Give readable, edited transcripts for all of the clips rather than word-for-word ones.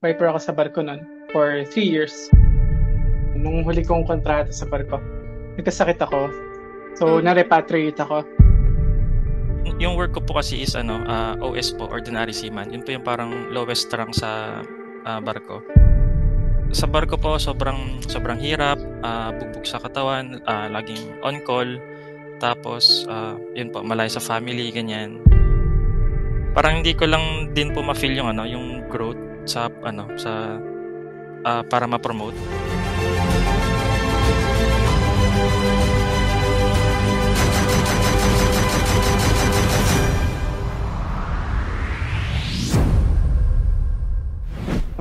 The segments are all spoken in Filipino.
Viper ako sa barko nun for 3 years. Nung huli kong kontrata sa barko, nagkasakit ako. So, na-repatriate ako. Yung work ko po kasi is OS po, Ordinary Seaman. Yun po yung parang lowest rank sa barko. Sa barko po, sobrang hirap, bugbog sa katawan, laging on call. Tapos, yun po, malayo sa family, ganyan. Parang hindi ko lang din po ma-feel yung growth sa para ma-promote.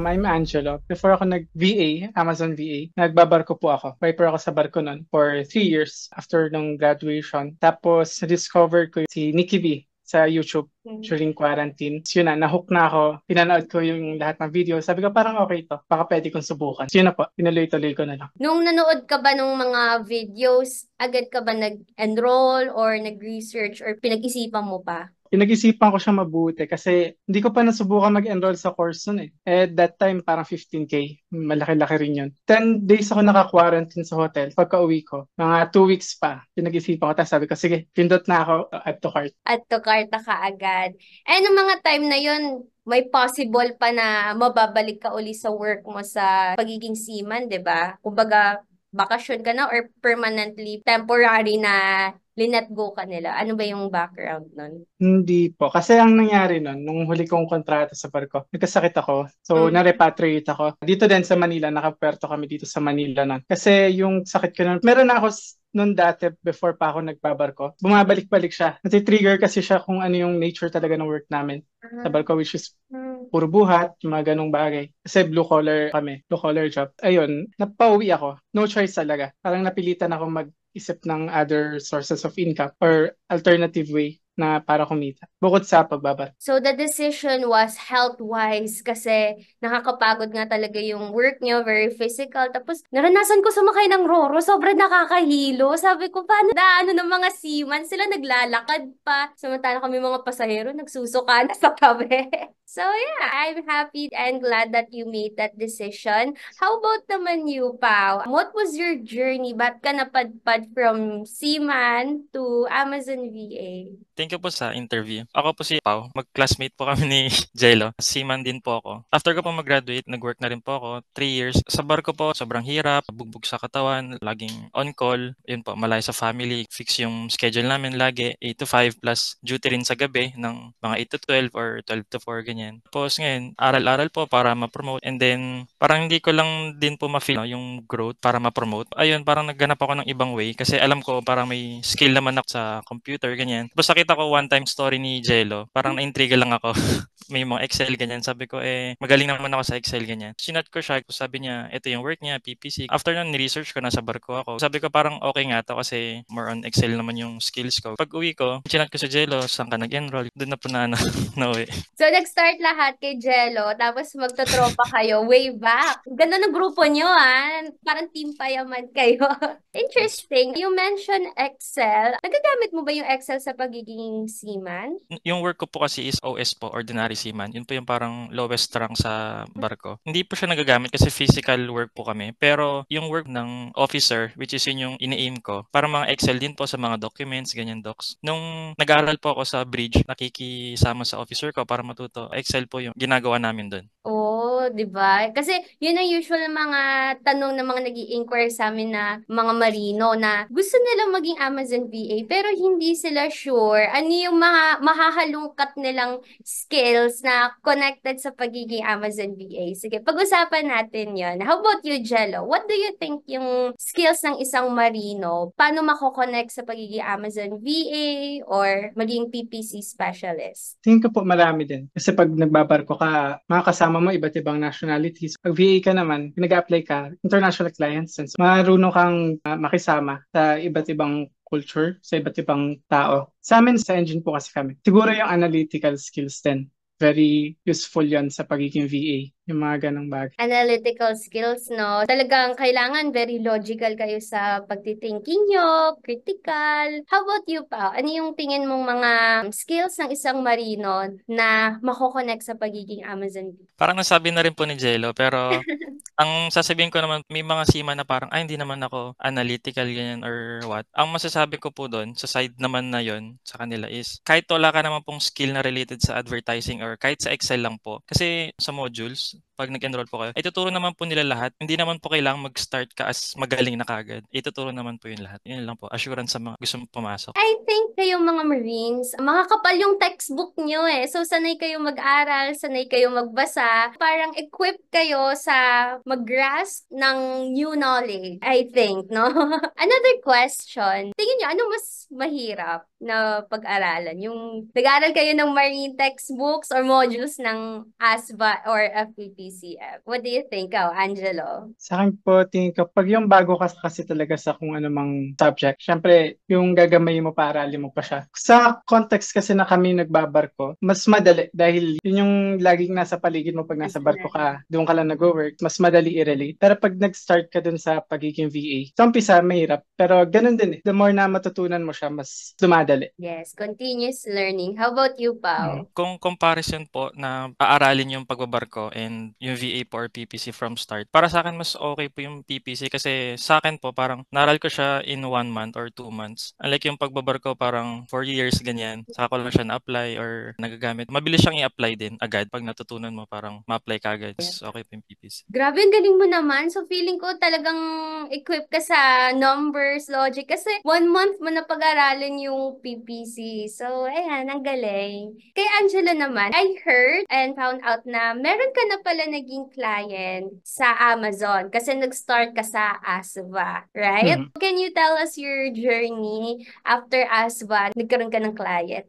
I'm Angelo. Before ako nag-VA, Amazon VA, nagbabarko po ako. Viper ako sa barko nun for 3 years after nung graduation. Tapos, na-discover ko si Nikki V sa YouTube during quarantine. So, yun na, nahook na ako. Pinanood ko yung lahat ng video. Sabi ko, parang okay to. Baka pwede kong subukan. So, yun na po. Tinuloy-tuloy ko na lang. Nung nanood ka ba ng mga videos, agad ka ba nag-enroll or nag-research or pinag-isipan mo pa? Pinag-isipan ko siya mabuti kasi hindi ko pa nasubukan mag-enroll sa course nun eh. At that time, parang 15K. Malaki-laki rin yun. 10 days ako naka-quarantine sa hotel. Pagka-uwi ko, mga 2 weeks pa, pinag-isipan ko. Tapos sabi ko, sige, pindot na ako, add to cart. At to karta ka agad. Eh, nung mga time na yun, may possible pa na mababalik ka uli sa work mo sa pagiging seaman, di ba? Kumbaga, bakasyon ka na or permanently, temporary na linet go ka nila. Ano ba yung background nun? Hindi po. Kasi ang nangyari nun, nung huli kong kontrata sa barko, nagkasakit ako. So, na-repatriate ako. Dito din sa Manila, nakapuerto kami dito sa Manila nun. Kasi yung sakit ko nun, meron na ako noon dati before pa ako nagbabarko. Bumabalik-balik siya. Nati-trigger kasi siya kung ano yung nature talaga ng work namin sa barko, which is puro buhat, yung mga ganong bagay. Kasi blue collar kami, blue collar job. Ayun, napauwi ako. No choice talaga. Parang napilitan ako mag-isip ng other sources of income or alternative way na para kumita. Bukod sa pagbabar. So the decision was health-wise kasi nakakapagod nga talaga yung work niyo, very physical. Tapos naranasan ko sumakay ng Roro, sobrang nakakahilo. Sabi ko, paano ng mga seaman? Sila naglalakad pa. Samantala kami mga pasahero, nagsusuka na sa tabi. So yeah, I'm happy and glad that you made that decision. How about naman you, Pao? What was your journey? Ba't ka napadpad from seaman to Amazon VA? Thank you po sa interview. Ako po si Pao. Mag-classmate po kami ni Jello. Seaman din po ako. After ko po mag-graduate, nag-work na rin po ako. 3 years. Sa barko po, sobrang hirap. Bugbog sa katawan. Laging on call. Yun po, malayo sa family. Fix yung schedule namin lagi. 8 to 5 plus duty rin sa gabi ng mga 8 to 12 or 12 to 4 ganyan. Tapos ngayon, aral-aral po para ma-promote. And then, parang hindi ko lang din po ma-feel yung growth para ma-promote. Ayun, parang nagganap ako ng ibang way. Kasi alam ko, parang may skill naman ako sa computer, ganyan. Tapos nakita ko one time story ni Jello, parang na-intriga lang ako. May mga Excel, ganyan. Sabi ko, magaling naman ako sa Excel, ganyan. Sinat ko siya, sabi niya, ito yung work niya, PPC. After nun, ni-research ko, nasa barko ako. Sabi ko, parang okay nga to kasi more on Excel naman yung skills ko. Pag uwi ko, sinat ko sa Jello, saan ka nag-enroll? Doon na po na nauwi. So, nag-start lahat kay Jello, tapos magtotropa kayo way back. Ganda ng grupo nyo, ah. Parang team payaman kayo. Interesting. You mentioned Excel. Nagagamit mo ba yung Excel sa pagiging seaman? Yung work ko po kasi is OS po, Ordinary Seaman. Yun po yung parang lowest rank sa barko. Hindi po siya nagagamit kasi physical work po kami. Pero yung work ng officer, which is yun yung ini-aim ko, para mga Excel din po sa mga documents, ganyan docs. Nung nag-aaral po ako sa bridge, nakikisama sa officer ko para matuto. Excel po yung ginagawa namin doon. Oh, 'di ba? Kasi yun ang usual na mga tanong ng mga nag-i-inquire sa amin na mga marino na gusto nilang maging Amazon VA pero hindi sila sure ano yung mga mahahalungkat nilang skills na connected sa pagiging Amazon VA. Sige, pag-usapan natin 'yon. How about you, Jello? What do you think yung skills ng isang marino? Paano mako-connect sa pagiging Amazon VA or maging PPC specialist? Tingin ko po marami din. Kasi pag nagbabarko ka, makakasama mo iba't ibang nationalities. Pag VA ka naman, nag-apply ka, international clients, and marunong kang makisama sa iba't ibang culture, sa iba't ibang tao. Sa amin, sa engine po kasi kami. Siguro yung analytical skills din. very useful yon sa pagiging VA. Yung mga ganong bagay. Analytical skills, no? Talagang kailangan very logical kayo sa pagtithinking nyo, critical. How about you, pa? Ano yung tingin mong mga skills ng isang marino na mako-connect sa pagiging Amazon bee? Parang nasabi na rin po ni Jello, pero ang sasabihin ko naman, may mga seaman na parang, ay, hindi naman ako analytical, ganyan, or what. Ang masasabi ko po doon, sa side naman na yon sa kanila is, kahit wala ka naman pong skill na related sa advertising or kahit sa Excel lang po. Kasi sa modules, pag nag-enroll po kayo, ituturo naman po nila lahat. Hindi naman po kailangang mag-start ka as magaling na kagad. Ituturo naman po yun lahat. Yun lang po. Assurance sa mga gusto mong pumasok. I think kayong mga Marines, makakapal yung textbook nyo eh. So, sanay kayo mag-aral, sanay kayo magbasa. Parang equipped kayo sa mag-grasp ng new knowledge, I think, no? Another question. Tingin nyo, ano mas mahirap na pag-aralan? Yung nag-aaral kayo ng Marine textbooks or modules ng ASVA or FPPCF? What do you think, Angelo? Sa akin po, tingin ko, pag yung bago ka kasi talaga sa kung ano mang subject, syempre, yung gagamay mo para aralin mo pa siya. Sa context kasi na kami nagbabarko, mas madali dahil yun yung laging nasa paligid mo pag nasa barko ka, doon ka lang nag-work, mas madali i-relate. Pero pag nag-start ka dun sa pagiging VA, sa umpisa, mahirap. Pero ganun din eh. The more na matutunan mo siya, mas dumadali. Yes, continuous learning. How about you, Pao? Kung comparison po na aaralin yung pagbabarko and yung VA po or PPC from start, para sa akin mas okay po yung PPC kasi sa akin po parang naral ko siya in 1 month or 2 months. Unlike yung pagbabarko parang 4 years ganyan, saka ko lang siya na-apply or nagagamit. Mabilis siyang i-apply din agad. Pag natutunan mo parang ma-apply ka agad. Okay po yung PPC. Grabe, ang galing mo naman. So, feeling ko talagang equipped ka sa numbers, logic. Kasi 1 month mo na pag-aralan yung PPC. So, ayan, ang galing. Kay Angela naman, I heard and found out na meron ka na pala naging client sa Amazon kasi nag-start ka sa ASVA, right? Can you tell us your journey after ASVA? Nagkaroon ka ng client?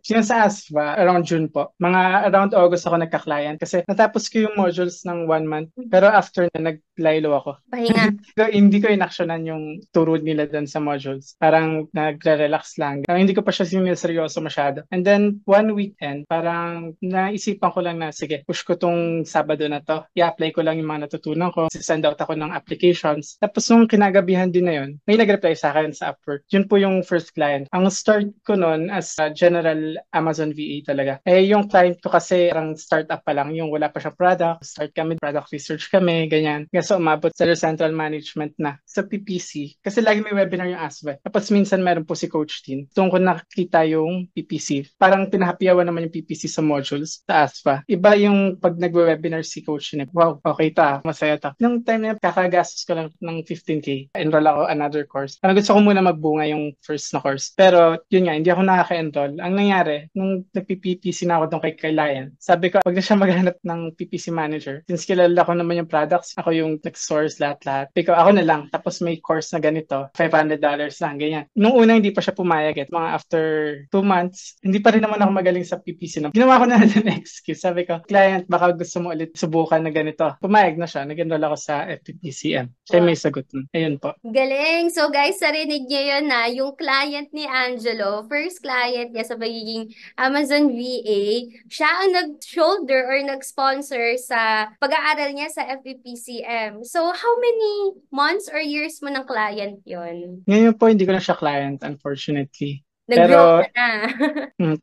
Yung sa ASVA, around June po. Mga around August ako nagka-client kasi natapos ko yung modules ng 1 month. Pero after na nag-lilo ako. Pahinga. Hindi ko inaksyonan yung turo nila doon sa modules. Parang nagre-relax lang. Hindi ko pa siya seryoso masyado. And then, one weekend, parang naisipan ko lang na, sige, push ko tong Sabado na to. I-apply ko lang yung mga natutunan ko. Send out ako ng applications. Tapos nung kinagabihan din na yun, may nag-reply sa akin sa Upwork. Yun po yung first client. Ang start ko noon as a general Amazon VA talaga. Yung client ko kasi parang startup pa lang. Yung wala pa siyang product. Start kami, product research kami, ganyan. So, umabot sa central management na sa PPC. Kasi lagi may webinar yung ASVA. Tapos minsan meron po si Coach Tin. Doon ko nakita yung PPC. Parang pinahapiyawan naman yung PPC sa modules sa ASVA. Iba yung pag nagwe-webinar si Coach Tin. Wow, okay ta, masaya ta. Nung time na kakagastos ko lang ng 15K. Enroll ako another course. Parang gusto ko muna magbunga yung first na course. Pero yun nga, hindi ako nakaka-enroll. Ang nangyari, nung nagpi-PPC na ako doon kay Lion, sabi ko, wag na siya maghanap ng PPC manager. Since kilala ko naman yung products, ako yung nag-source lahat-lahat. Ako na lang. Tapos may course na ganito, $500 lang, ganyan. Nung una, hindi pa siya pumayag. Mga after 2 months, hindi pa rin naman ako magaling sa PPC. No? Ginawa ko na ng excuse. Sabi ko, client, baka gusto mo ulit subukan na ganito. Pumayag na siya. Nag-enroll ako sa FPPCM. Siya may sagot nun. Ayun po. Galing. So guys, narinig niyo yun na yung client ni Angelo, first client niya sa pagiging Amazon VA, siya ang nag-shoulder or nag-sponsor sa pag-aaral niya sa FPPCM. So how many months or years mo ng client yon? Ngayon po, hindi ko na siya client, unfortunately. Nag-grow ka na.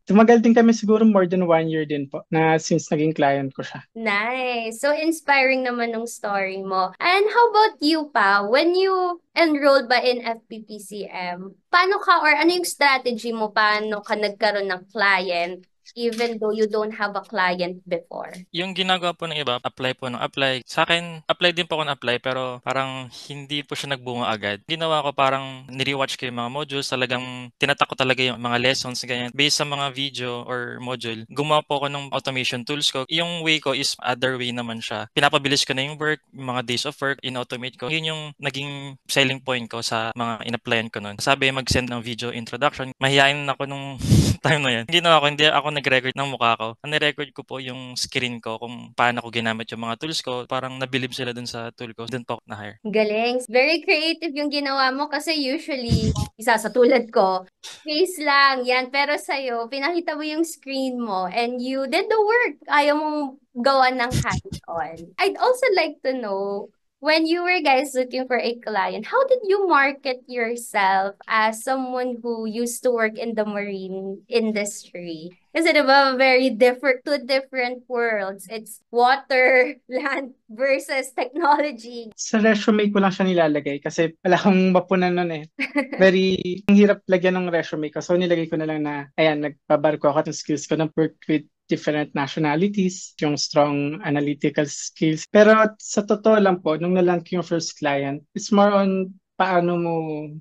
Tumagal din kami siguro more than 1 year din po na since naging client ko siya. Nice. So inspiring naman ng story mo. And how about you, Pa? When you enrolled ba in FPPCM, paano ka or ano yung strategy mo? Paano ka nagkaroon ng client even though you don't have a client before? Yung ginagawa po ng iba, apply po ng apply. Sa akin, apply din po ako ng apply pero parang hindi po siya nagbunga agad. Ginawa ko parang nirewatch ko yung mga modules, talagang tinatak ko talaga yung mga lessons, ganyan. Based sa mga video or module, gumawa po ako ng automation tools ko. Yung way ko is other way naman siya. Pinapabilis ko na yung work, yung mga days of work, in-automate ko. Yun yung naging selling point ko sa mga in-applyan ko nun. Sabi, mag-send ng video introduction. Mahihain ako nung time na yan. Ginawa ko, hindi ako nag-record ng mukha ko. Ang nirecord ko po yung screen ko kung paano ko ginamit yung mga tools ko. Parang nabilib sila dun sa tool ko. Dun po ako na-hire. Galing. Very creative yung ginawa mo kasi usually, isa sa tulad ko, face lang yan. Pero sa'yo, pinakita mo yung screen mo and you did the work. Ayaw mong gawa ng hands-on. I'd also like to know, when you were guys looking for a client, how did you market yourself as someone who used to work in the marine industry? Kasi diba, very different, two different worlds. It's water, land versus technology. Sa resume ko lang siya nilalagay kasi wala akong mapunan nun eh. Very ang hirap lagyan ng resume ko. So nilagay ko na lang na, ayan, nagbabarko ako ng skills ko, nag-work with different nationalities, yung strong analytical skills. Pero sa totoo lang po, nung naland ko yung first client, it's more on paano mo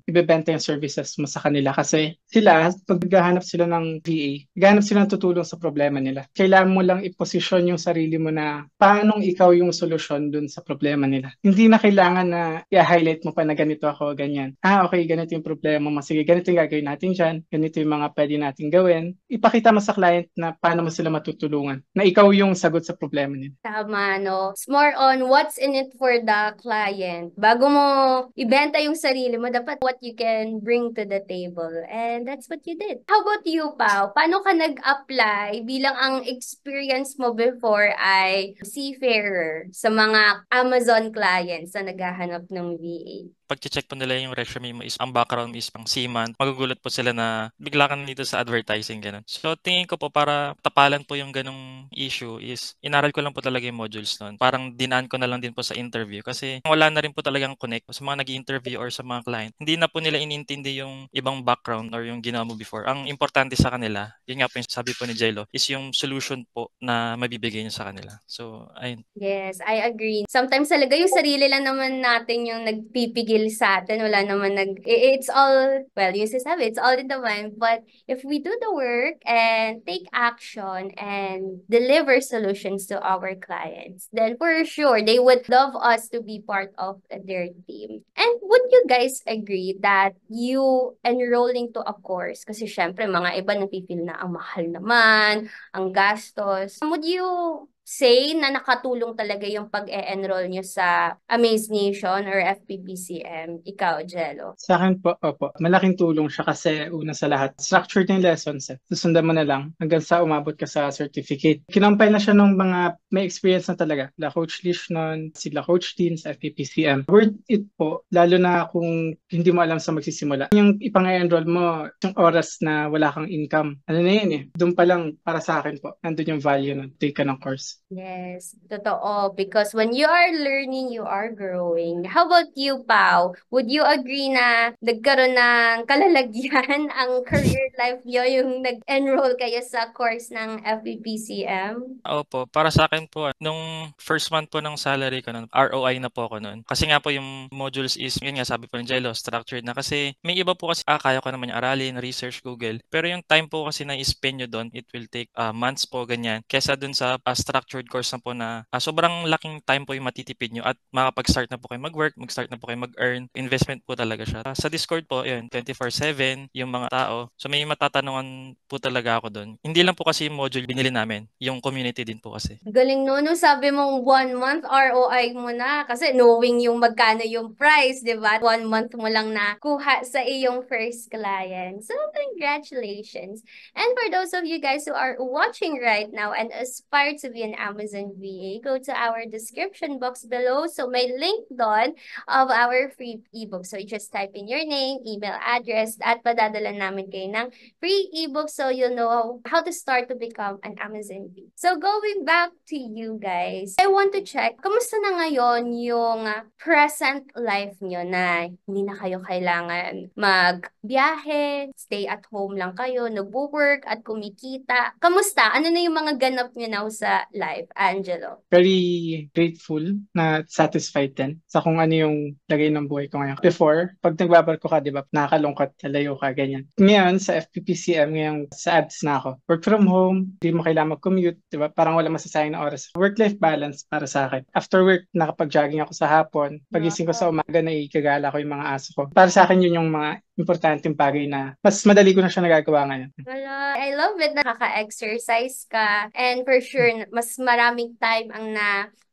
ibebenta yung services mo sa kanila. Kasi sila, pag naghahanap sila ng VA, naghahanap sila ng tutulong sa problema nila. Kailangan mo lang i-position yung sarili mo na paanong ikaw yung solusyon dun sa problema nila. Hindi na kailangan na i-highlight mo pa na ganito ako, ganyan. Okay, ganito yung problema mo. Sige, ganito yung gagawin natin dyan. Ganito yung mga pwede natin gawin. Ipakita mo sa client na paano mo sila matutulungan. Na ikaw yung sagot sa problema nila. Tama, no? It's more on what's in it for the client. Bago mo ibenta yung sarili mo, dapat what you can bring to the table. And that's what you did. How about you, Pao? Paano ka nag-apply bilang ang experience mo before ay seafarer sa mga Amazon clients na naghahanap ng VA? Pag-check po nila yung resume mo is ang background is pang seaman, magugulat po sila na bigla ka dito sa advertising, ganun. So tingin ko po para tapalan po yung ganung issue is inaral ko lang po talaga yung modules nun. Parang dinaan ko na lang din po sa interview kasi wala na rin po talagang connect sa mga nag-interview or sa mga client. Hindi na po nila inintindi yung ibang background or yung ginawa mo before. Ang importante sa kanila, yun nga po yung sabi po ni Jello, is yung solution po na mabibigay niyo sa kanila. So, ayun. Yes, I agree. Sometimes talaga yung sarili lang naman natin yung nagpipigil sa atin. Wala naman it's all, well, yung sinasabi, it's all in the mind. But if we do the work and take action and deliver solutions to our clients, then for sure, they would love us to be part of their team. And would you guys agree that you enrolling to a course, kasi syempre mga iba napipil na ang mahal naman, ang gastos, would you say na nakatulong talaga yung pag-e-enroll nyo sa Amaze Nation or FPPCM? Ikaw, Jello. Sa akin po, opo, malaking tulong siya kasi una sa lahat, structured yung lessons eh. Susundan mo na lang hanggang sa umabot ka sa certificate. Kinompile na siya ng mga may experience na talaga. La Coach Lish nun, sila Coach Dean sa FPPCM. Worth it po, lalo na kung hindi mo alam sa magsisimula. Yung ipang-enroll mo, yung oras na wala kang income. Ano na yun eh. Doon pa lang para sa akin po, nandun yung value na take ka ng course. Yes, totoo. Because when you are learning, you are growing. How about you, Pao? Would you agree na nagkaroon ng kalalagyan ang career life nyo yung nag-enroll kayo sa course ng FEPCM? Opo, para sa akin po, nung first month po ng salary ko nun, ROI na po ako nun. Kasi nga po yung modules is, yun nga sabi po ni Jello, structured na. Kasi may iba po kasi, kaya ko naman yung aralin, research, Google. Pero yung time po kasi na i-spend nyo doon, it will take months po, ganyan. Kesa dun sa structured course na po na sobrang laking time po yung matitipid nyo at makapag-start na po kayo mag-work, mag-start na po kayo mag-earn. Investment po talaga siya. Sa Discord po, yun, 24/7 yung mga tao. So may matatanungan po talaga ako doon. Hindi lang po kasi yung module binili namin, yung community din po kasi. Galing no, sabi mong 1 month ROI mo na kasi knowing yung magkano yung price, di ba? 1 month mo lang na kuha sa iyong first client. So, congratulations. And for those of you guys who are watching right now and aspire to be an Amazon VA, go to our description box below. So, may link doon of our free ebook. So, you just type in your name, email address, at padadala namin kayo ng free ebook so you'll know how to start to become an Amazon VA. So, going back to you guys, I want to check, kamusta na ngayon yung present life nyo na hindi na kayo kailangan magbiyahe, stay at home lang kayo, nag-work at kumikita. Kamusta? Ano na yung mga ganap nyo now sa life, Angelo? Very grateful na satisfied din sa kung ano yung lagay ng buhay ko ngayon. Before, pag nagbabarko ka, di ba, nakakalungkot, lalayo ka, ganyan. Ngayon, sa FPPCM, ngayon, sa ads na ako. Work from home, di mo kailangan mag-commute, di ba? Parang wala masasayang na oras. Work-life balance para sa akin. After work, nakapag-jogging ako sa hapon. Pagising ko sa umaga, naikagala ko yung mga aso ko. Para sa akin, yun yung mga importanteng bagay na mas madali ko na siya nagagawa ngayon. Wala. I love it na nakaka-exercise ka and for sure mas maraming time ang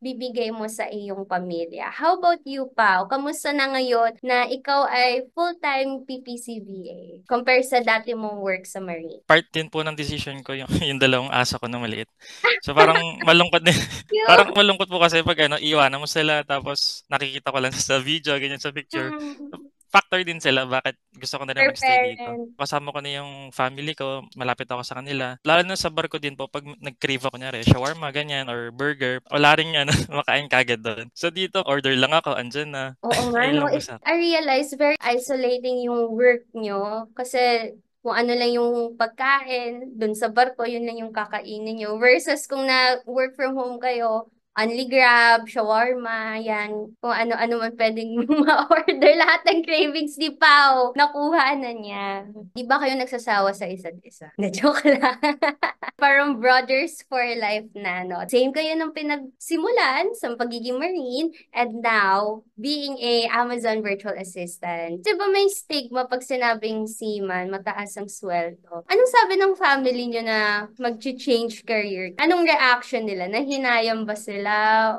bibigay mo sa iyong pamilya. How about you, Pao? Kamusta na ngayon na ikaw ay full-time PPCVA compare sa dati mong work sa Marine? Part din po ng decision ko yung, yung dalawang asa ko na maliit. So parang malungkot din. Cute! Parang malungkot po kasi pag iwanan mo sila tapos nakikita ko lang sa video, ganyan sa picture. Factor din sila bakit gusto ko na rin Your magstay dito. parent. Kasama ko na yung family ko, malapit ako sa kanila. Lalo na sa barko din po, pag nag-crave ako kunyari, shawarma, ganyan, or burger, wala rin makain kagad doon. So dito, order lang ako, andyan na. Oo nga, Ayun no? lang po sa I realize very isolating yung work nyo kasi kung ano lang yung pagkain, dun sa barko, yun lang yung kakainin nyo. Versus kung na-work from home kayo, only Grab, shawarma, yan. Kung ano-ano man pwedeng ma-order. Lahat ng cravings ni Pao, nakuha na niya. Di ba kayo nagsasawa sa isa't isa? Na-joke lang. Parang brothers for life na, no? Same kayo ng pinagsimulan sa pagiging Marine and now, being a Amazon virtual assistant. Di ba may stigma pag sinabing seaman, mataas ang sweldo? Anong sabi ng family nyo na mag-change career? Anong reaction nila? Nahinayang ba sila?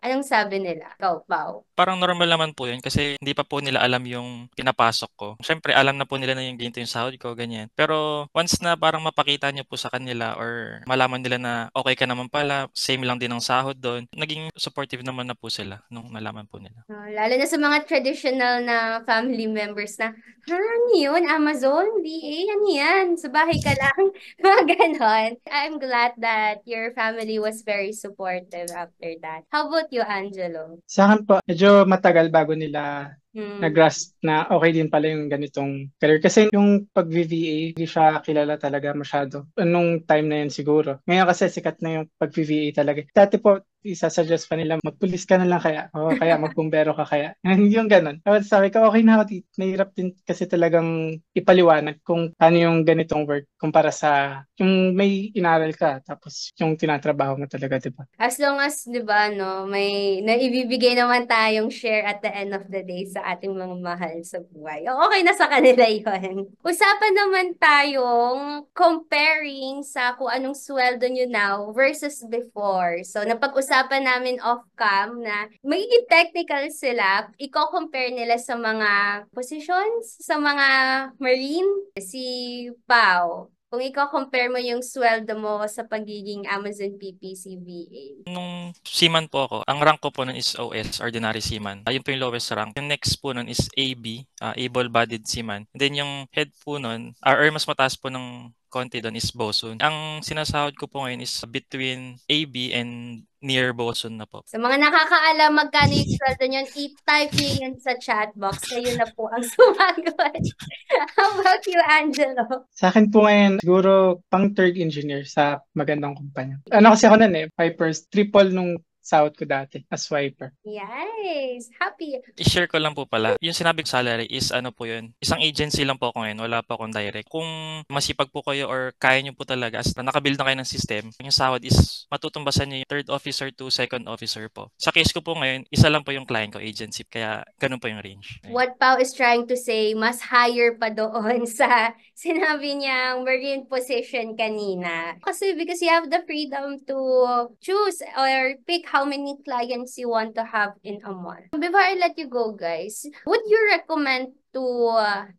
Anong sabi nila? Ikaw, Pao? Parang normal naman po yun kasi hindi pa po nila alam yung pinapasok ko. Siyempre, alam na po nila na yung ganito yung sahod ko, ganyan. Pero once na parang mapakita niyo po sa kanila or malaman nila na okay ka naman pala, same lang din ang sahod doon, naging supportive naman na po sila nung nalaman po nila. Lalo na sa mga traditional na family members na, ano yun? Amazon? VA? Ano yan? Sa bahay ka lang? Mga ganon. I'm glad that your family was very supportive after that. How about you, Angelo? Sa akin po, medyo matagal bago nila nag-grasp na okay din pala yung ganitong career. Kasi yung pag-VVA, hindi siya kilala talaga masyado. Anong time na yun siguro. Ngayon kasi sikat na yung pag-VVA talaga. Dati po, isasuggest pa nila, magpulis ka na lang kaya. O kaya magbumbero ka kaya. Yung ganun. Tapos sabi ko, okay na ako dito. Mahirap din kasi talagang ipaliwanag kung ano yung ganitong work kumpara sa yung may inaral ka tapos yung tinatrabaho mo talaga, di ba? As long as, di ba, no, may naibibigay naman tayong share at the end of the day sa ating mga mahal sa buhay. Okay na sa kanila yun. Usapan naman tayong comparing sa kung anong sweldo nyo now versus before. So, napag-usapan namin off-cam na magiging technical sila. I-compare nila sa mga positions, sa mga marine. Si Pao, kung i-compare mo yung sweldo mo sa pagiging Amazon PPCVA. Nung seaman po ako, ang rank ko po nun is OS, Ordinary Seaman. Yun po yung lowest rank. Yung next po nun is AB, Able-Bodied Seaman. And then yung head po nun, or mas mataas po ng konti doon is bosun. Ang sinasahod ko po ngayon is between AB and near bosun na po. Sa mga nakakaalam magkano yung sweldo nyo, i-type nyo yan sa chat box. Kayo na po ang sumagot. How about you, Angelo? Sa akin po ngayon, siguro pang third engineer sa magandang kumpanya. Ano kasi ako nun Vipers, triple nung sahod ko dati as swiper. Yes! Happy! I-share ko lang po pala. Yung sinabing salary is ano po yun. Isang agency lang po ako ngayon. Wala pa akong direct. Kung masipag po kayo or kaya nyo po talaga as nakabuild na kayo ng system, yung sahod is matutumbasan nyo yung third officer to second officer po. Sa case ko po ngayon, isa lang po yung client ko, agency. Kaya ganun po yung range. What Pao is trying to say, mas higher pa doon sa sinabi niyang marine position kanina. Kasi because you have the freedom to choose or pick how many clients you want to have in a month. Before I let you go, guys, would you recommend to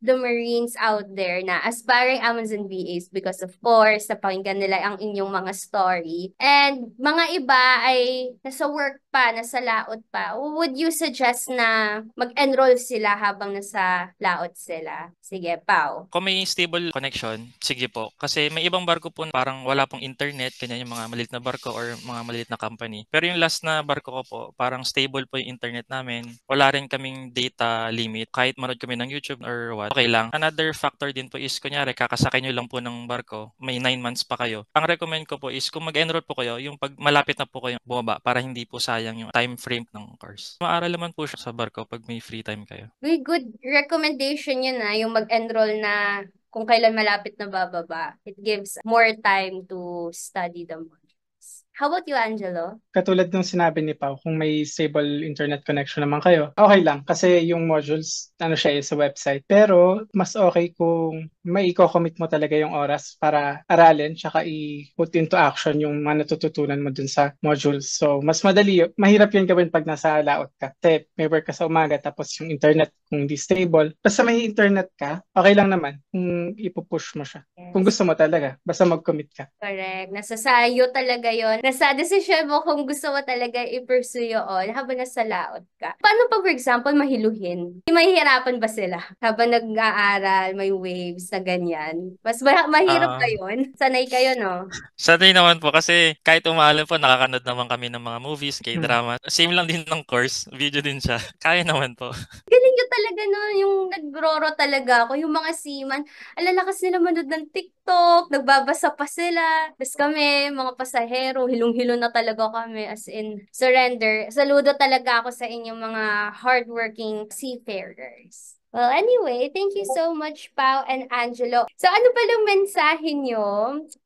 the Marines out there na aspiring Amazon VAs because of course, napakinggan nila ang inyong mga story. And mga iba ay nasa work pa, nasa laot pa. Would you suggest na mag-enroll sila habang nasa laot sila? Sige, Pao. Kung may stable connection, sige po. Kasi may ibang barko po parang wala pong internet, kanya yung mga maliit na barko or mga maliit na company. Pero yung last na barko ko po, parang stable po yung internet namin. Wala rin kaming data limit. Kahit manood kami ng YouTube or what, okay lang. Another factor din po is, kunyari, kakasakay nyo lang po ng barko, may 9 months pa kayo. Ang recommend ko po is, kung mag-enroll po kayo, yung pag malapit na po kayo bumaba para hindi po sayang yung time frame ng course. Maaral naman po siya sa barko pag may free time kayo. Uy, good recommendation yun yung mag-enroll na kung kailan malapit na bababa. It gives more time to study the modules. How about you, Angelo? Katulad ng sinabi ni Pau, kung may stable internet connection naman kayo, okay lang. Kasi yung modules, ano siya sa website. Pero, mas okay kung may i-commit mo talaga yung oras para aralin, tsaka i-put into action yung mga natututunan mo dun sa modules. So, mas madali, mahirap yun gawin pag nasa laot ka. Kasi may work ka sa umaga, tapos yung internet, kung di stable. Basta may internet ka, okay lang naman kung ipupush mo siya. Kung Yes. gusto mo talaga, basta mag-commit ka. Correct. Nasa sayo talaga yon. Nasa desisyon mo kung gusto mo talaga i-pursue yun habang nasa laot ka. Paano pag, for example, mahiluhin? Mahihirapan ba sila habang nag-aaral, may waves na ganyan? Mas mahirap ba Ah, yun? Sanay kayo, no? Sanay naman po kasi kahit umaalam po, nakakanood naman kami ng mga movies, Hmm. K-drama. Same lang din ng course, video din siya. Kaya naman po. Galing nyo talaga, no? Yung nagroro talaga ako. Yung mga seaman, alalakas nila manood ng TikTok, nagbabasa pa sila. Tapos kami, mga pasahero, hilong-hilo na talaga kami. As in, surrender. Saludo talaga ako sa inyong mga hardworking seafarers. Well, anyway, thank you so much, Pau and Angelo. So, ano palang mensahe nyo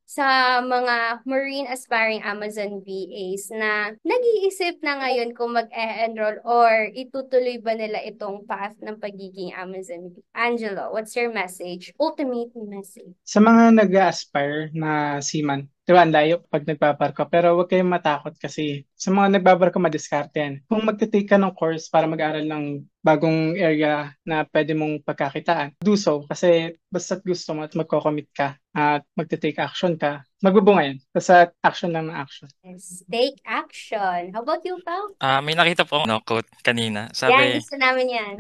sa mga marine aspiring Amazon VAs na nag-iisip na ngayon kung mag-e-enroll or itutuloy ba nila itong path ng pagiging Amazon VA? Angelo, what's your message? Ultimate message. Sa mga nag-aspire na seaman, di ba, ang layo pag nagbabarko. Pero huwag kayong matakot kasi sa mga nagbabarko, madiskarte yan. Kung magte-take ka ng course para mag-aral ng bagong area na pwede mong pagkakitaan, do so. Kasi basta't gusto mo at magko-commit ka at magte-take action ka, magbubunga yan. Basta action lang na action. Yes, take action. How about you, Pao? May nakita po quote kanina. Yan, Sabi, gusto namin yan.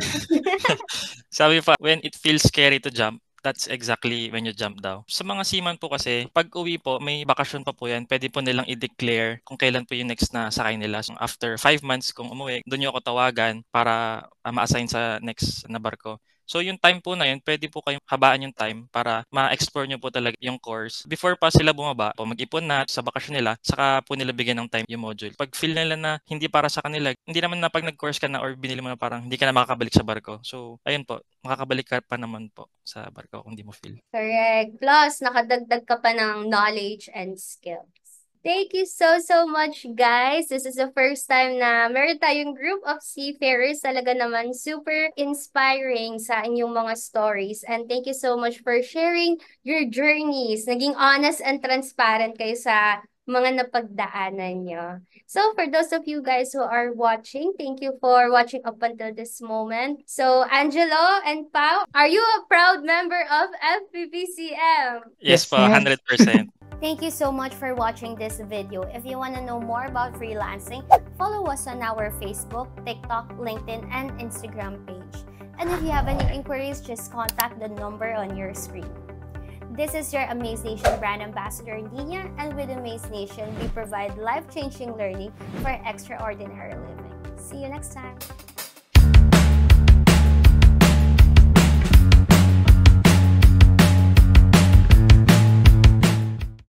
sabi pa, when it feels scary to jump, that's exactly when you jump daw. Sa mga seaman po kasi, pag uwi po, may bakasyon pa po yan. Pwede po nilang i-declare kung kailan po yung next na sakay nila. So after 5 months, kung umuwi, doon nyo ako tawagan para ma-assign sa next na barko. So yung time po na yun, pwede po kayong habaan yung time para ma-explore nyo po talaga yung course. Before pa sila bumaba, po mag-ipon na sa bakasyon nila, saka po nila bigyan ng time yung module. Pag feel nila na hindi para sa kanila, hindi naman na pag nag-course ka na or binili mo na parang hindi ka na makakabalik sa barko. So ayun po, makakabalik ka pa naman po sa barko kung di mo feel. Correct. Plus, nakadagdag ka pa ng knowledge and skills. Thank you so much, guys. This is the first time na meron tayong group of seafarers. Talaga naman super inspiring sa inyong mga stories. And thank you so much for sharing your journeys. Naging honest and transparent kayo sa mga napagdaanan nyo. So for those of you guys who are watching, thank you for watching up until this moment. So Angelo and Pau, are you a proud member of FPPCM? Yes Yes, po, ma'am. 100%. Thank you so much for watching this video. If you want to know more about freelancing, follow us on our Facebook, TikTok, LinkedIn, and Instagram page. And if you have any inquiries, just contact the number on your screen. This is your Amaze Nation brand ambassador, Nina, and with Amaze Nation, we provide life-changing learning for extraordinary living. See you next time.